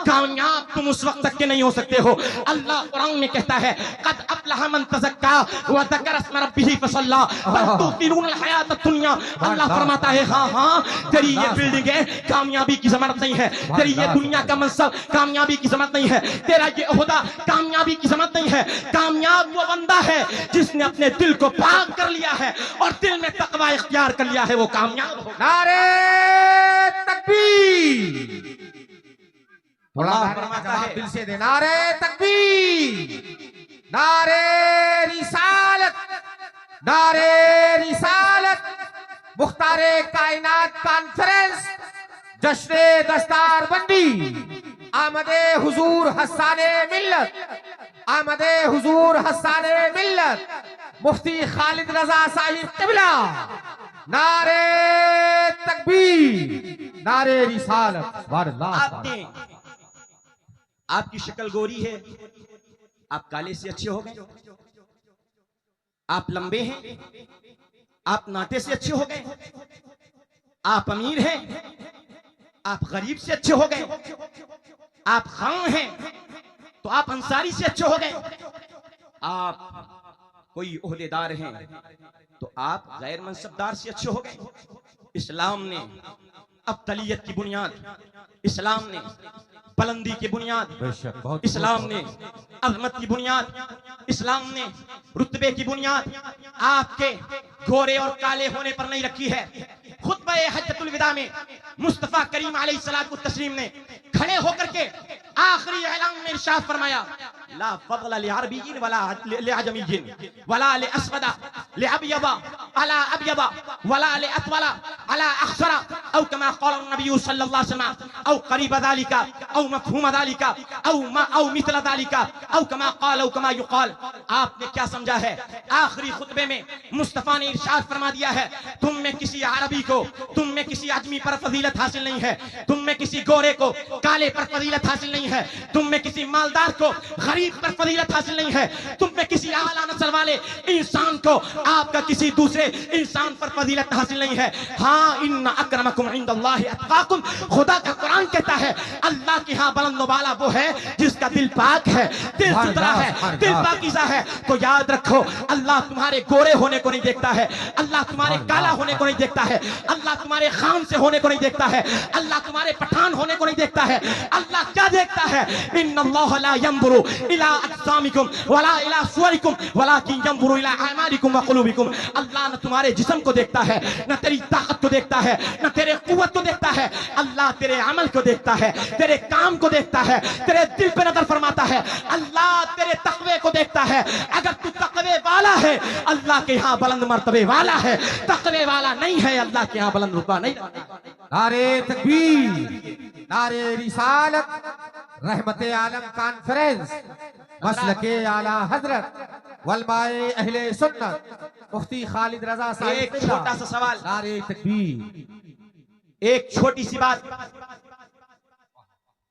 कामयाब तुम उस वक्त तक के नहीं हो सकते हो। अल्लाह कुरान में कहता है कद अफलह मन तज़क्का व ज़करा अस्म रब्बिही फसल्ला बल तु'थिरूनल हयातद दुनिया। अल्लाह फरमाता है हाँ हाँ तेरी ये बिल्डिंग है कामयाबी की जमानत नहीं है, तेरी ये दुनिया का मनसब कामयाबी की जमानत नहीं है, तेरा ये ओहदा कामयाबी की जमानत नहीं है। कामयाब वो बंदा है जिसने अपने दिल को पाक कर लिया है और दिल में तकवा इख्तियार कर लिया है, वो कामयाब होगा। नारे तकबीर, थोड़ा जवाब दिल से दे। नारे तकबीर, नारे रिसालत, नारे रिसालत, मुख्तारे कायनात कॉन्फ्रेंस, जश्ने दस्तारबंदी, आमदे हुजूर हसाने मिल्लत, आमदे हुजूर हसाने मिल्लत, मुफ्ती खालिद रजा साहिब क़िबला। नारे तकबीर, नारे रिसालत। आपने आपकी शक्ल गोरी है, आप काले से अच्छे हो गए, आप लंबे हैं, आप नाटे से अच्छे हो गए, आप अमीर हैं, आप गरीब से अच्छे हो गए, आप खां हैं तो आप अंसारी से अच्छे हो गए, आप कोई ओहदेदार हैं तो आप गैर मनसबदार से अच्छे हो गए। इस्लाम ने अब्तलियत की बुनियाद, इस्लाम ने बुलंदी की बुनियाद, इस्लाम ने अज़मत की बुनियाद, इस्लाम ने रुतबे की बुनियाद आपके गोरे और काले होने पर नहीं रखी है। खुतबा हज्जतुल विदा में मुस्तफा करीम अलैहिस्सलातु तस्लीम ने खड़े होकर के आखिरी ऐलान में इरशाद फरमाया ला फज़ल लिअरबिय्यिन वला लिअजमिय्यिन वला लिअस्वदा लिअबयदा अला अबयदा वला लिअतवला अला अखसरा औ कमा क़ाल नबी सल्लल्लाहु अलैहि वसल्लम औ करीब ज़ालिका औ मफ़हूम ज़ालिका औ मिस्ल ज़ालिका औ कमा क़ाल औ कमा युक़ाल। आपने क्या समझा है? आखिरी खुतबे में मुस्तफा ने इरशाद फरमा दिया है तुम में किसी अरबी को, तुम में किसी आदमी पर फजीलत हासिल नहीं है, तुम में किसी गोरे को काले पर फजीलत हासिल नहीं है, तुम में किसी मालदार को गरीब पर फजीलत हासिल नहीं है, तुम में किसी आला नस्ल वाले इंसान को आपका किसी दूसरे इंसान पर फजीलत हासिल नहीं है। हाँ इन्ना अक्रमकुम इंदल्लाहि अत्काकुम, खुदा का कुरान कहता है अल्लाह के यहाँ बुलंद वाला वो है जिसका दिल पाक है, दिल सुथरा है, दिल पाकीज़ा है। तो याद रखो अल्लाह तुम्हारे गोरे होने को नहीं देखता है, अल्लाह तुम्हारे काला होने को नहीं देखता है, अल्लाह तुम्हारे खान से होने को नहीं देखता है, अल्लाह तुम्हारे पठान होने को नहीं देखता है। अल्लाह क्या देखता है? इन्नल्लाह ला यंजुरु इला अजसामिकुम वला इला सुवरिकुम वलाकिन यंजुरु इला अमालिकुम व कुलूबिकुम। अल्लाह न तुम्हारे जिस्म को देखता है, न तेरी ताकत को देखता है, न तेरे कुव्वत को देखता है, अल्लाह तेरे अमल को देखता है, तेरे काम को देखता है, तेरे दिल पे नजर फरमाता है, अल्लाह तेरे तकवे को देखता है। अगर तू तकवे वाला है अल्लाह के यहाँ बुलंद मर्तबे वाला है, तकवे वाला नहीं है अल्लाह के यहाँ बुलंद रुतबा नहीं। नारे तकबीर, नारे रिसालत, रहमते आलम कॉन्फ्रेंस, मसलके आला हजरत वलमाए अहले सुन्नत मुफ्ती खालिद रजा साहिब। एक छोटा सा सवाल, नारे तकबीर, एक छोटी सी बात,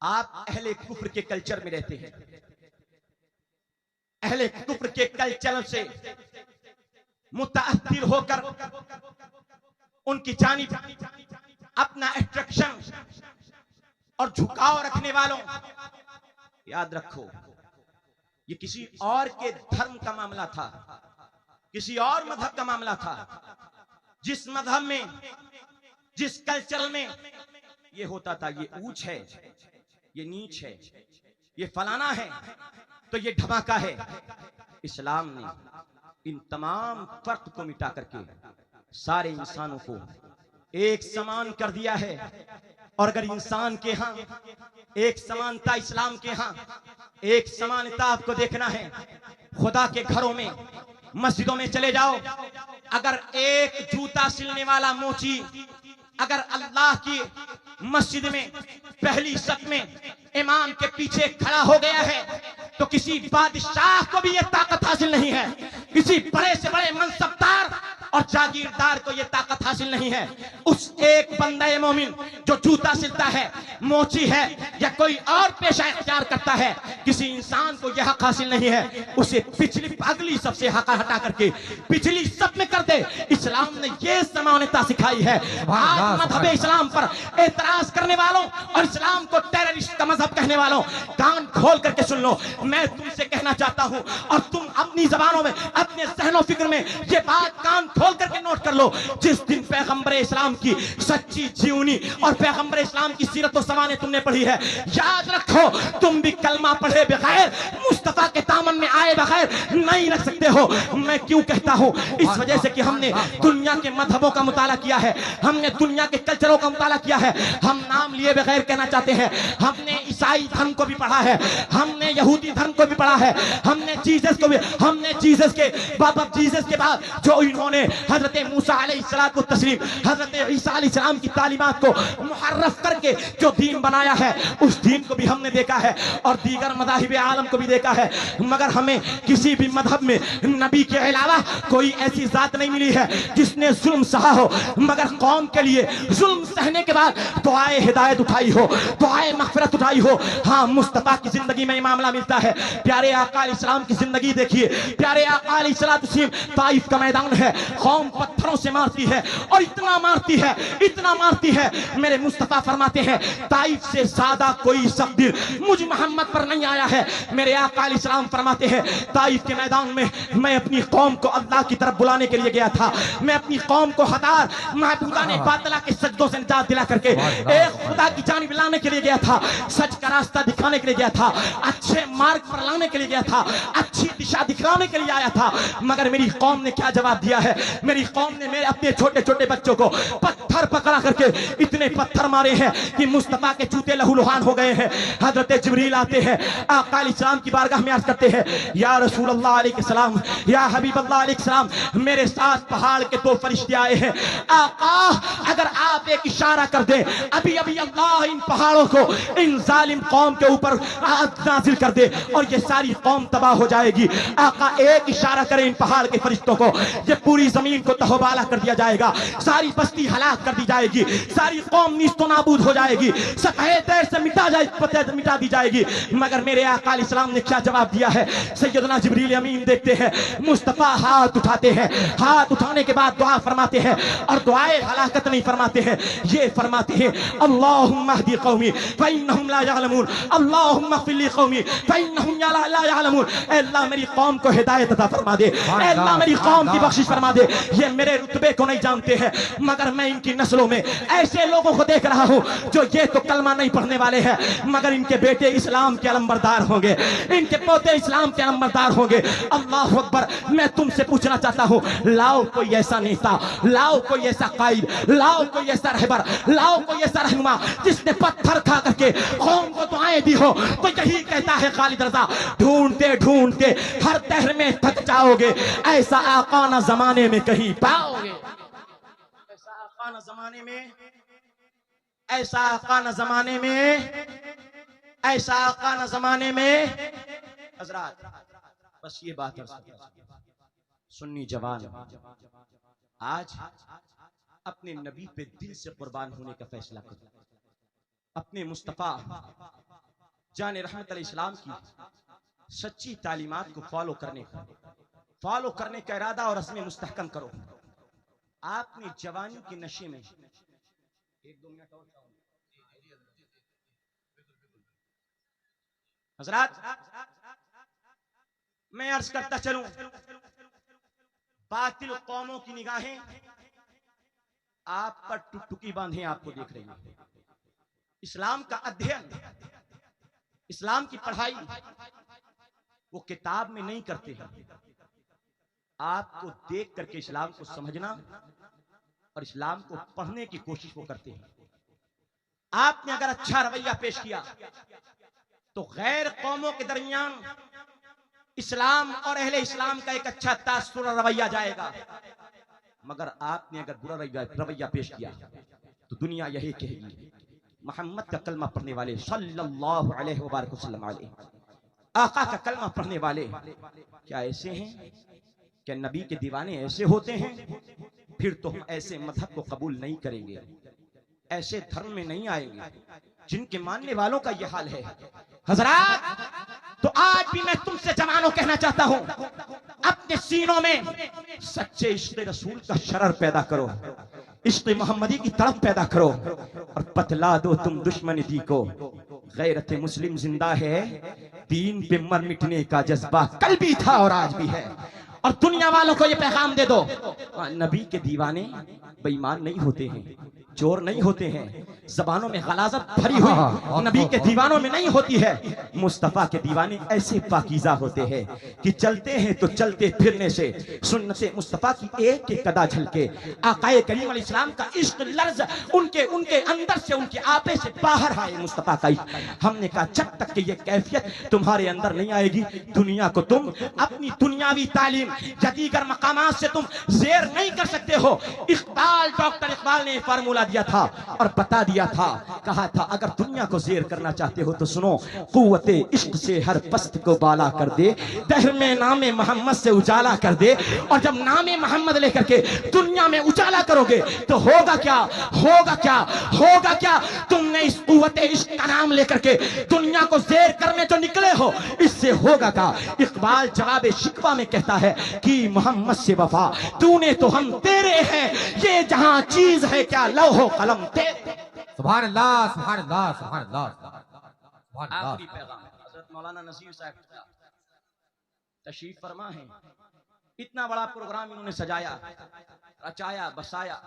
आप अहले कुफ्र के कल्चर में रहते हैं, अहले कुफ्र के कल्चर से मुताअस्सिर होकर उनकी जानिब अपना अट्रैक्शन और झुकाव रखने वालों, याद रखो ये किसी और के धर्म का मामला था, किसी और मजहब का मामला था। जिस मजहब में, जिस कल्चर में ये होता था ये ऊंच है, ये नीच है, ये फलाना है तो ये धमाका है, इस्लाम ने इन तमाम फर्क को मिटा करके सारे इंसानों को एक समान कर दिया है। और अगर इंसान के यहाँ एक समानता, इस्लाम के यहाँ एक समानता आपको देखना है, खुदा के घरों में, मस्जिदों में चले जाओ, अगर एक जूता सिलने वाला मोची अगर अल्लाह की मस्जिद में पहली सफ में इमाम के पीछे खड़ा हो गया है तो किसी बादशाह को भी ये ताकत हासिल नहीं है, किसी बड़े से बड़े मनसबदार और जागीरदार को ये ताकत हासिल नहीं है। उस एक बंदे मोमिन जो जूता सिलता है, मोची है या कोई और पेशा इख्तियार करता है, किसी इंसान को यह हक हासिल नहीं है उसे पिछली अगली सबसे हक हटा करके पिछली सब में कर दे। इस्लाम ने ये समानता सिखाई है। आज मजहब इस्लाम पर एतराज करने वालों और इस्लाम को टेररिस्ट का मजहब कहने वालों, कान खोल करके सुन लो। मैं तुमसे कहना चाहता हूं और तुम अपनी जबानों में, अपने ज़हनो फिक्र में ये बात कान खोल करके नोट कर लो। जिस दिन पैगंबर इस्लाम की सच्ची जीवनी और पैगंबर इस्लाम की सीरत व समाने तुमने पढ़ी है, याद रखो तुम भी कलमा पढ़े बगैर, मुस्तफा के दामन में आए बगैर नहीं रख सकते हो। मैं क्यों कहता हूं? इस वजह से कि हमने दुनिया के मजहबों का मुताला किया है, हमने दुनिया के कल्चरों का मुताला किया है। हम नाम लिए बगैर कहना चाहते हैं, हमने ईसाई धर्म को भी पढ़ा है, हमने यहूदी धर्म को भी पढ़ा है, हमने जीसस को भी, हमने जीसस के जीसस के बाद जो इन्होंने हजरत मूसा अलैहिस्सलातु तस्लीम, हजरत ईसा अलैहिस्सलाम की तालीमात को मुहर्रफ करके जो दीन बनाया है, उस दीन को भी हमने देखा है और दीगर मज़ाहिब आलम को भी देखा है। मगर हमें किसी भी मजहब में नबी के अलावा कोई ऐसी जात नहीं मिली है जिसने जुल्म सहा हो, मगर कौम के लिए जुल्म सहने के बाद दुआए हिदायत उठाई हो, दुआए मग़फ़िरत उठाई हो। हाँ, मुस्तफ़ा की जिंदगी में मामला मिलता है। प्यारे आका अलैहिस्सलाम की जिंदगी देखिए, प्यारे आका अलैहिस्सलातु वस्सलाम, ताइफ का मैदान है, कौम पत्थरों से मारती है और इतना मारती है, इतना मारती है, मेरे मुस्तफ़ा फरमाते हैं ताइफ से ज्यादा कोई सख्त दिल मुझ मोहम्मद पर नहीं आया है। मेरे आका अलैहिस्सलाम फरमाते हैं ताइफ के मैदान में मैं अपनी कौम को अल्लाह की तरफ बुलाने के लिए गया था। मैं अपनी कौम को हतार महबूदा ने बातला के सजदों से निजात दिला करके एक खुदा की जानिब लाने के लिए गया था, सच का रास्ता दिखाने के लिए गया था, अच्छे मार्ग पर लाने के लिए गया था, अच्छी दिशा दिखाने के लिए आया था। मगर मेरी कौम ने क्या जवाब दिया है? मेरी कौम ने मेरे अपने छोटे छोटे बच्चों को पत्थर पकड़ा करके इतने पत्थर मारे हैं कि मुस्तफा के जूते लहूलुहान हो गए हैं। हजरत जिब्रील आते हैं, आका अलैहिस्सलाम की बारगाह में अर्ज करते हैं, या रसूल अल्लाह अलैहिस्सलाम, या हबीब अल्लाह अलैहिस्सलाम, मेरे साथ पहाड़ के 2 फरिश्ते आए हैं। आका, अगर आप एक इशारा कर दें, अभी अभी अल्लाह इन पहाड़ों को इन जालिम कौम के ऊपर नाजिल कर दे और ये सारी कौम तबाह हो जाएगी। आका, एक इशारा करें इन पहाड़ के फरिश्तों को, ये पूरी जमीन को तहबाला कर दिया जाएगा, सारी बस्ती हलाक कर दी जाएगी, सारी कौम नीस्तो नाबूद हो जाएगी, सफेद देर से मिटा दी जाएगी। मगर मेरे आका अलैहिस्सलाम ने क्या जवाब दिया है? सैयदना जिब्रील अमीन देखते हैं, मुस्तफा हाथ उठाते हैं, हाथ उठाने के बाद दुआ फरमाते हैं और दुआए हलाकत नहीं फरमाते हैं, ये फरमाते हैं अल्लाहुम्मा हदी कौमी फइन्नहुम ला यअलमून, अल्लाहुम्मा इग़फिर ली कौमी फइन्नहुम ला यअलमून। ऐ अल्लाह मेरी कौम को हिदायत अता फरमा दे, ऐ अल्लाह मेरी कौम की बख्शिश फरमा दे। ये मेरे रुतबे को नहीं जानते हैं, मगर मैं इनकी नस्लों में ऐसे लोगों को देख रहा हूं जो ये तो कलमा नहीं पढ़ने वाले हैं, मगर इनके बेटे इस्लाम के अलमबरदार होंगे, इनके पोते इस्लाम के अलमबरदार होंगे। अल्लाह अकबर। मैं तुमसे पूछना चाहता हूं, लाओ कोई ऐसा नेता, लाओ कोई ऐसा कायद, लाओ कोई ऐसा रहबर, लाओ कोई ऐसा रहनुमा जिसने पत्थर खा करके कौम को दुआएं दी हो। तो यही कहता है खालिद रजा, ढूंढते ढूंढते हर तहर में थक जाओगे, ऐसा आका ना जमाने में कहीं पाओगे, ऐसा आका ना जमाने में, ऐसा आका ना जमाने में, ऐसा आका ना जमाने में। हजरात, बस ये बात है। सुन्नी जवान आज अपने नबी पे दिल से कुर्बान होने का फैसला करो, अपने मुस्तफा जान रहमत अलैहिस्सलाम की सच्ची तालीमात को फॉलो करने का इरादा और असमें मुस्तहकम करो। आपने जवानी के नशे में 1-2 मिनट और हजरात, मैं अर्ज करता चलूं, बातिल कौमों की निगाहें आप पर टुकटुकी बांधे आपको देख रही है। इस्लाम का अध्ययन, इस्लाम की पढ़ाई वो किताब में नहीं करते हैं, आपको देख करके इस्लाम को समझना और इस्लाम को पढ़ने की कोशिश वो करते हैं। आपने अगर अच्छा रवैया पेश किया तो गैर कौमों के दरमियान इस्लाम और अहले इस्लाम का एक अच्छा तासुर रवैया जाएगा। मगर आपने अगर बुरा रवैया पेश किया तो दुनिया यही कहेगी, मोहम्मद का कलमा पढ़ने वाले सल्लल्लाहु अलैहि वसल्लम आका का कलमा पढ़ने वाले क्या ऐसे हैं? क्या नबी के दीवाने ऐसे होते हैं? फिर तो हम ऐसे मजहब को कबूल नहीं करेंगे, ऐसे धर्म में नहीं आएंगे जिनके मानने वालों का यह हाल है। हजरात, तो आज भी मैं तुमसे जवानों कहना चाहता हूं, अपने सीनों में सच्चे इश्क़ रसूल का शरर पैदा करो, इश्क़ मोहम्मदी की तड़प पैदा करो और बतला दो तुम दुश्मन दी को, गैरत मुस्लिम जिंदा है, दीन पे मर मिटने का जज्बा कल भी था और आज भी है। और दुनिया वालों को ये पैगाम दे दो, नबी के दीवाने बेईमान नहीं होते हैं, चोर नहीं होते हैं, जबानों में गलाजत भरी हुई नबी के दीवानों में नहीं होती है। मुस्तफा के दीवाने ऐसे पाकीज़ा होते हैं कि चलते हैं तो चलते फिरने से सुन्नते मुस्तफा की एक एक कदा झलके, आकाए करीम अलैहिस्सलाम का इश्क लर्ज उनके अंदर से, उनके आपे से बाहर आए मुस्तफा का इश्क। हमने कहा जब तक कि ये कैफियत तुम्हारे अंदर नहीं आएगी, दुनिया को तुम अपनी दुनियावी तालीम या दीगर मकामात से तुम ज़ेर नहीं कर सकते हो। इकबाल, डॉक्टर इकबाल ने फार्मूला दिया था और बता दिया था, कहा था अगर दुनिया को ज़ेर करना चाहते हो तो सुनो, कुव्वते इश्क से हर पस्त को बाला कर दे, दहर में नामे मोहम्मद से उजाला कर दे। और जब नामे मोहम्मद लेकर के दुनिया में उजाला करोगे तो होगा क्या, होगा क्या, होगा क्या? तुमने इस कुव्वते इश्क का नाम लेकर के दुनिया को ज़ेर करने जो निकले हो, इससे होगा क्या? इकबाल जवाब शिकवा में कहता है कि मोहम्मद से वफा तूने तो हम तेरे हैं, ये जहां चीज है क्या लौह कलम तेरे। सुभान अल्लाह, सुभान अल्लाह, सुभान अल्लाह, सुभान अल्लाह। आखिरी पैगाम हज़रत मौलाना नसीर साहब तशरीफ फरमा है। इतना बड़ा प्रोग्राम इन्होंने सजाया, रचाया, बसाया,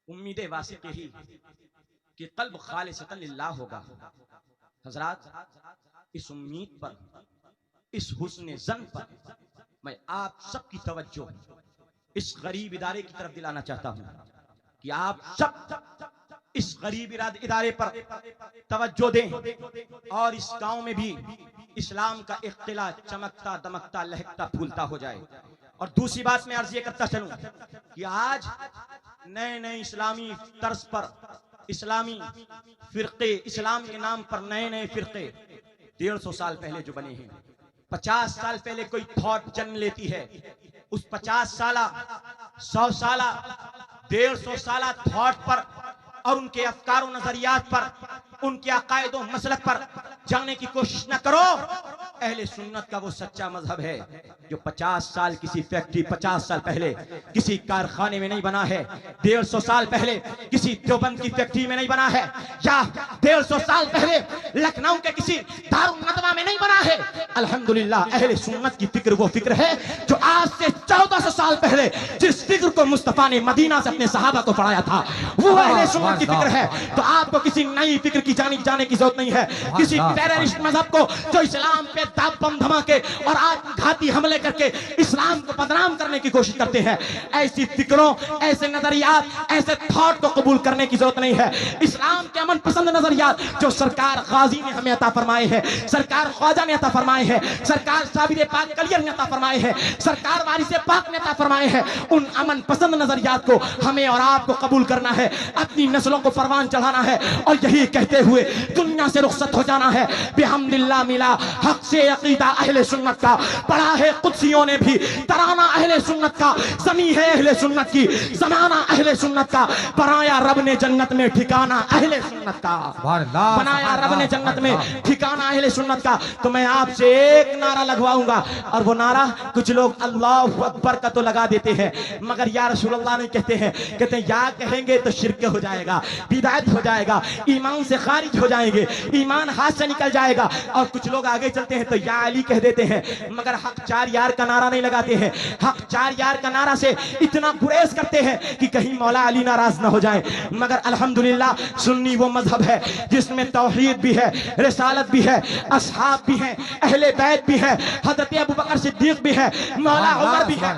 उम्मीद वासिक़ ही कि कल्ब खालिसतन लिल्लाह होगा। हजरात, इस उम्मीद पर, इस हुस्न जन पर मैं आप सबकी तवज्जो इस गरीब इदारे की तरफ दिलाना चाहता हूं कि आप सब इस गरीब इदारे पर तवज्जो दें और इस गांव में भी इस्लाम का एक किला चमकता दमकता लहकता फूलता हो जाए। और दूसरी बात मैं अर्ज ये करता चलूं कि आज नए नए इस्लामी तर्ज पर इस्लामी फिरके, इस्लाम के नाम पर नए नए फिरके 150 साल पहले जो बने हैं, 50 साल पहले कोई थॉट जन्म लेती है, उस 50 साला, 100 साला, 150 साला थॉट पर और उनके अफकार और नजरियात पर, उनके अकायद और मसलक पर जाने की कोशिश न करो। अहले सुन्नत का वो सच्चा मजहब है जो 50 साल किसी फैक्ट्री, 50 साल पहले किसी कारखाने में नहीं बना है, 150 साल पहले किसी देवबंद की फैक्ट्री में नहीं बना है, या 150 साल पहले लखनऊ के किसी दारुल नदवा में नहीं बना है। अल्हम्दुलिल्लाह, अहले सुन्नत की फिक्र वो फिक्र है जो आज से 1400 साल पहले जिस फिक्र को मुस्तफा ने मदीना से अपने सहाबा को पढ़ाया था, वो अहले सुन्नत की फिक्र है। तो आपको किसी नई फिक्र की जाने की जरूरत नहीं है, किसी टेररिस्ट मजहब को जो इस्लाम पे बम धमाके और आत्मघाती हमले करके इस्लाम को बदनाम करने की कोशिश करते हैं, ऐसी फिक्रों, ऐसे नजरियात, ऐसे थॉट को कबूल करने की जरूरत नहीं है। इस्लाम के अमन पसंद नजरियात जो सरकार गाजी ने हमें अता फरमाए हैं, सरकार ख्वाजा ने अता फरमाए हैं, सरकार साबिर पाक कलियर ने अता फरमाए हैं, सरकार वारिस पाक ने अता फरमाए हैं, उन अमन पसंद नजरियात को हमें और आपको कबूल करना है, अपनी नस्लों को फरमान चढ़ाना है और यही कहते हुए दुनिया से रुखसत हो जाना है। बिहम्दिल्लाह मिला हक से अकीदा अहले सुन्नत का, पढ़ा है कुदसियों ने भी तराना अहले सुन्नत का, ज़मी है अहले सुन्नत की, ज़माना अहले सुन्नत का, बनाया रब ने जन्नत में ठिकाना अहले सुन्नत का, बनाया रब ने जन्नत में ठिकाना अहले सुन्नत का। तो मैं आपसे एक नारा लगवाऊंगा, और वो नारा कुछ लोग अल्लाहु अकबर का तो लगा देते हैं, मगर या रसूलुल्लाह नहीं कहते हैं, कहते हैं या कहेंगे तो शिरक हो जाएगा, बिदअत हो जाएगा, ईमान से खारिज हो जाएंगे, ईमान हाथ से निकल जाएगा। और कुछ लोग आगे चलते हैं तो या अली कह देते हैं, मगर हक 4 यार का नारा नहीं लगाते हैं। हक 4 यार का नारा से इतना गुरेज करते हैं कि कहीं मौला अली नाराज ना हो जाए। मगर अल्हम्दुलिल्लाह सुन्नी वो मजहब है जिसमें तौहीद भी है, रिसालत भी है, असहाब भी हैं, अहले बैत भी है, हजरत अबू बकर सिद्दीक भी है, मौला उमर भी है,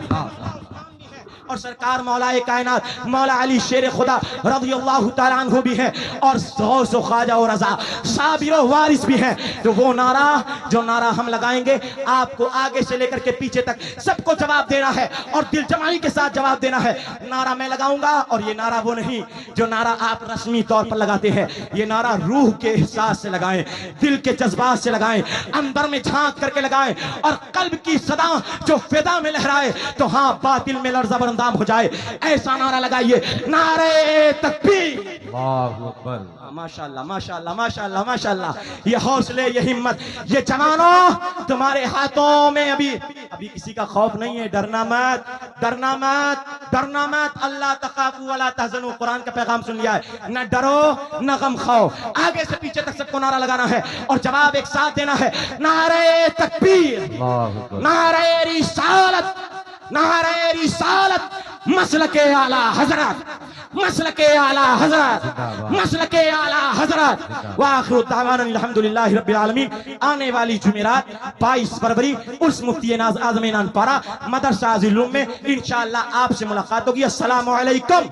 और सरकार मौलाए कायनात मौला अली शेर खुदा रज़ियल्लाहु तआला अन्हु भी है, और गौस ख्वाजा और रज़ा साबिर वारिस भी है। तो वो नारा, जो नारा हम लगाएंगे, आपको आगे से लेकर के पीछे तक सबको जवाब देना है और दिल जमाई के साथ जवाब देना है। नारा मैं लगाऊंगा, और ये नारा वो नहीं जो नारा आप रस्मी तौर पर लगाते हैं, ये नारा रूह के एहसास से लगाएं, दिल के जज्बात से लगाएं, अंदर में झांक करके लगाएं, और कल्ब की सदा जो फिदा में लहराए। तो हाँ, बातिल में लर्ज़ा अंजाम हो जाए, ऐसा नारा लगाइए, नारे तकबीर। अल्लाहु अकबर। माशाअल्लाह माशाअल्लाह माशाअल्लाह माशाअल्लाह। ये हौसले, ये हिम्मत, ये जवानों तुम्हारे हाथों में अभी किसी का खौफ नहीं है। डरना मत, डरना मत, डरना मत। अल्लाह तखाफू वला तहज़नू, कुरान का पैगाम सुन लिया है। न डरो न गम खाओ। आगे से पीछे तक सबको नारा लगाना है और जवाब एक साथ देना है, नारे तकबीर, नारे रिसालत, नारे रिसालत, मसलके आला हजरत, मसलके आला हजरत, मसलके आला हजरत। व आखिरु दावाना अल्हम्दुलिल्लाहि रब्बिल आलमीन। आने वाली जुमेरात 22 फरवरी उर्स मुफ्ती आज़म नानपारा मदरसा अज़ीज़ुल उम्म में इंशाअल्लाह आपसे मुलाकात होगी। अस्सलामु अलैकुम।